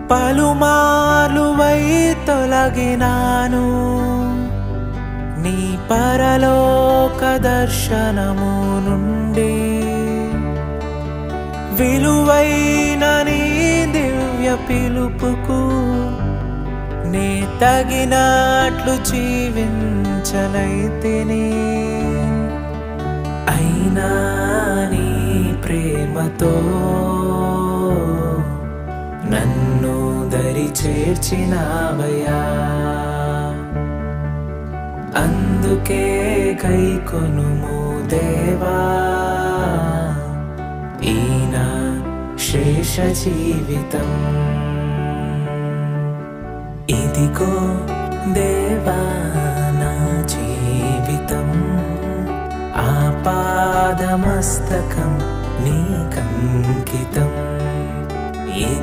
పలుమార్లు వై తొలగినాను నీ పరలోక దర్శనము నుండి విలువైన నీ దివ్య పిలుపుకు నే తగినట్లు జీవించనైతిని అయినా నీ ప్రేమతో నన్ను దరి చేర్చినావయ్యా అందుకే గైకొనుము దేవా ఈనా శేష జీవితం ఇదిగో దేవా నా జీవితం ఆపాదమస్తకం నీకంకితం ఇది